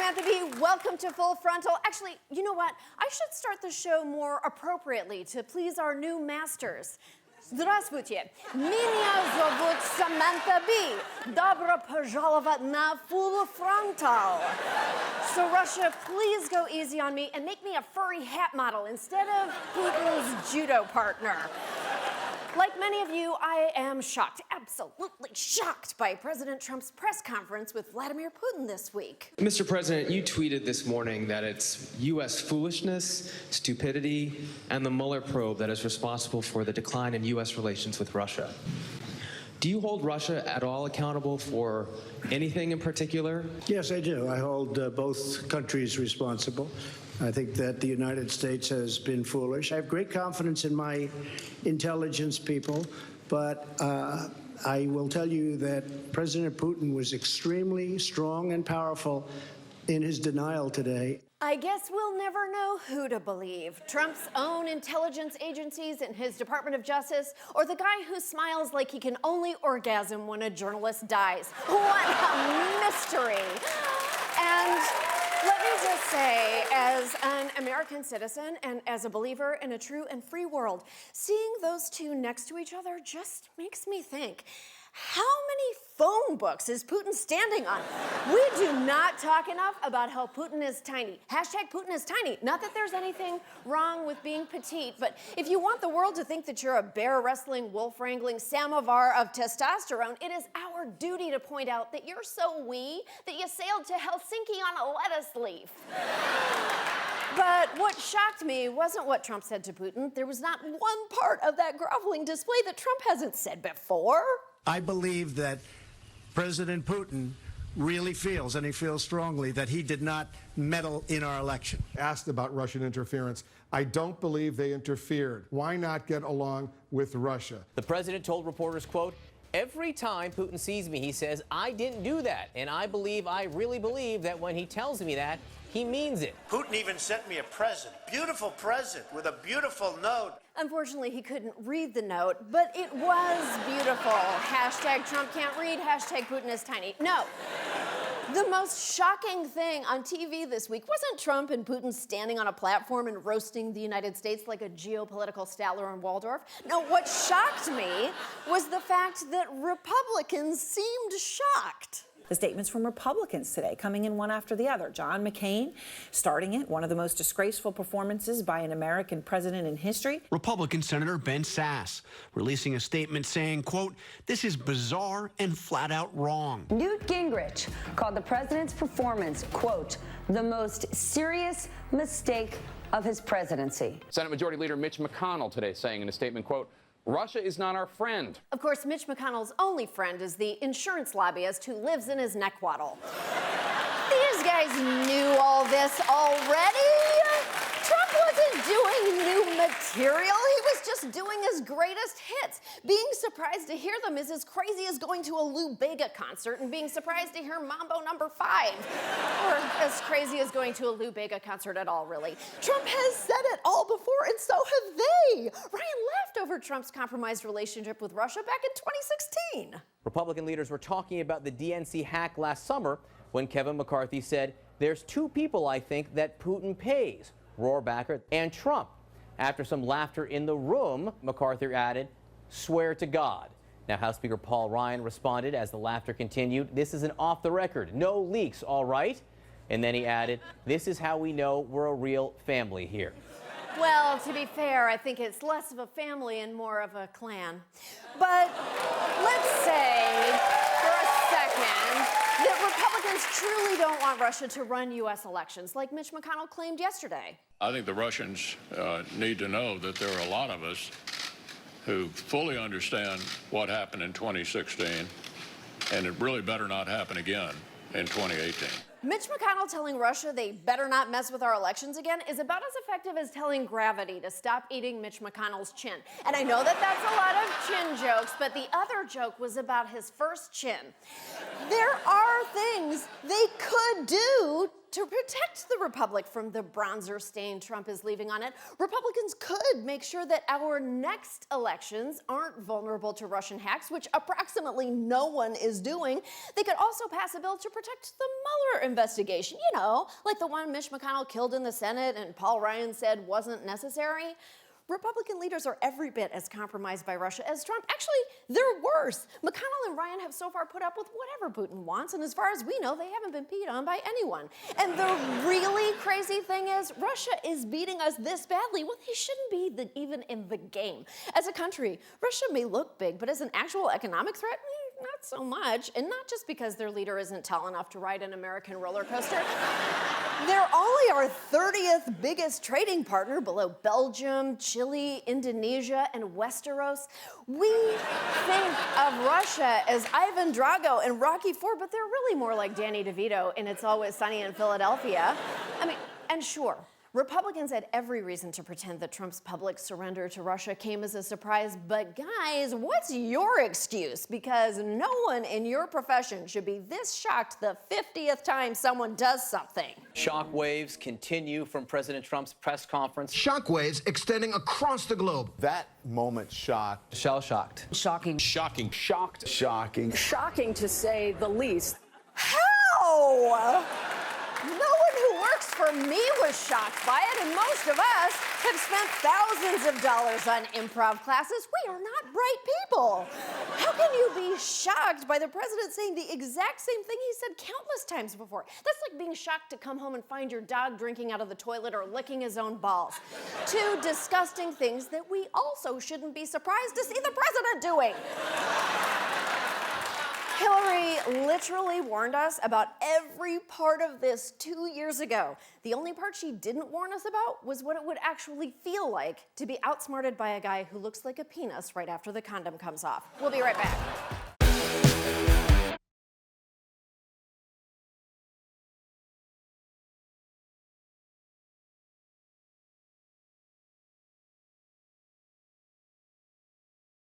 Samantha B. Welcome to Full Frontal. Actually, you know what? I should start the show more appropriately to please our new masters. Здравствуйте. Меня зовут Samantha B. Добро пожаловать на Full Frontal. So Russia, please go easy on me and make me a furry hat model instead of Putin's judo partner. Like many of you, I am shocked, absolutely shocked by President Trump's press conference with Vladimir Putin this week. Mr. President, you tweeted this morning that it's U.S. foolishness, stupidity, and the Mueller probe that is responsible for the decline in U.S. relations with Russia. Do you hold Russia at all accountable for anything in particular? Yes, I do. I hold both countries responsible. I think that the United States has been foolish. I have great confidence in my intelligence people, but I will tell you that President Putin was extremely strong and powerful in his denial today. I guess we'll never know who to believe. Trump's own intelligence agencies and his Department of Justice, or the guy who smiles like he can only orgasm when a journalist dies. What a mystery. And let me just say, as an American citizen and as a believer in a true and free world, seeing those two next to each other just makes me think, how many phone books is Putin standing on? We do not talk enough about how Putin is tiny. Hashtag Putin is tiny. Not that there's anything wrong with being petite, but if you want the world to think that you're a bear wrestling, wolf wrangling samovar of testosterone, it is our duty to point out that you're so wee that you sailed to Helsinki on a lettuce leaf. But what shocked me wasn't what Trump said to Putin. There was not one part of that groveling display that Trump hasn't said before. I believe that President Putin really feels, and he feels strongly, that he did not meddle in our election. Asked about Russian interference, I don't believe they interfered. Why not get along with Russia? The president told reporters, quote, "Every time Putin sees me, he says, I didn't do that. And I really believe that when he tells me that, he means it." Putin even sent me a present, beautiful present with a beautiful note. Unfortunately, he couldn't read the note, but it was beautiful. Hashtag Trump can't read, hashtag Putin is tiny. No. The most shocking thing on TV this week wasn't Trump and Putin standing on a platform and roasting the United States like a geopolitical Statler and Waldorf. No, what shocked me was the fact that Republicans seemed shocked. The statements from Republicans today coming in one after the other. John McCain starting it, one of the most disgraceful performances by an American president in history. Republican Senator Ben Sasse releasing a statement saying, quote, "This is bizarre and flat out wrong." Newt Gingrich called the president's performance, quote, "the most serious mistake of his presidency." Senate Majority Leader Mitch McConnell today saying in a statement, quote, "Russia is not our friend." Of course, Mitch McConnell's only friend is the insurance lobbyist who lives in his neck waddle. These guys knew all this already. Trump wasn't doing new material. He was just doing his greatest hits. Being surprised to hear them is as crazy as going to a Lou Bega concert and being surprised to hear Mambo No. 5. Or as crazy as going to a Lou Bega concert at all, really. Trump has said it all before, and so have they. Ryan laughed over Trump's compromised relationship with Russia back in 2016. Republican leaders were talking about the DNC hack last summer when Kevin McCarthy said, "There's two people I think that Putin pays, Rohrabacher and Trump." After some laughter in the room, McCarthy added, "Swear to God." Now, House Speaker Paul Ryan responded as the laughter continued, "This is an off the record, no leaks, all right?" And then he added, "This is how we know we're a real family here." Well, to be fair, I think it's less of a family and more of a clan. But let's say for a second that Republicans truly don't want Russia to run U.S. elections, like Mitch McConnell claimed yesterday. I think the Russians need to know that there are a lot of us who fully understand what happened in 2016, and it really better not happen again in 2018. Mitch McConnell telling Russia they better not mess with our elections again is about as effective as telling gravity to stop eating Mitch McConnell's chin. And I know that that's a lot of chin jokes, but the other joke was about his first chin. There are things they could do to protect the republic from the bronzer stain Trump is leaving on it, Republicans could make sure that our next elections aren't vulnerable to Russian hacks, which approximately no one is doing. They could also pass a bill to protect the Mueller investigation, you know, like the one Mitch McConnell killed in the Senate and Paul Ryan said wasn't necessary. Republican leaders are every bit as compromised by Russia as Trump. Actually, they're worse. McConnell and Ryan have so far put up with whatever Putin wants, and as far as we know, they haven't been peed on by anyone. And the really crazy thing is, Russia is beating us this badly. Well, they shouldn't be even in the game. As a country, Russia may look big, but as an actual economic threat, not so much. And not just because their leader isn't tall enough to ride an American roller coaster. They're only our 30th biggest trading partner, below Belgium, Chile, Indonesia, and Westeros. We think of Russia as Ivan Drago and Rocky IV, but they're really more like Danny DeVito in It's Always Sunny in Philadelphia. I mean, and sure, Republicans had every reason to pretend that Trump's public surrender to Russia came as a surprise, but guys, what's your excuse? Because no one in your profession should be this shocked the 50th time someone does something. Shockwaves continue from President Trump's press conference. Shockwaves extending across the globe. That moment shocked. Shell-shocked. Shocking. Shocking. Shocked. Shocking. Shocking, to say the least. How? No one who works for me was shocked by it, and most of us have spent thousands of dollars on improv classes. We are not bright people. How can you be shocked by the president saying the exact same thing he said countless times before? That's like being shocked to come home and find your dog drinking out of the toilet or licking his own balls. Two disgusting things that we also shouldn't be surprised to see the president doing. Hillary literally warned us about every part of this 2 years ago. The only part she didn't warn us about was what it would actually feel like to be outsmarted by a guy who looks like a penis right after the condom comes off. We'll be right back.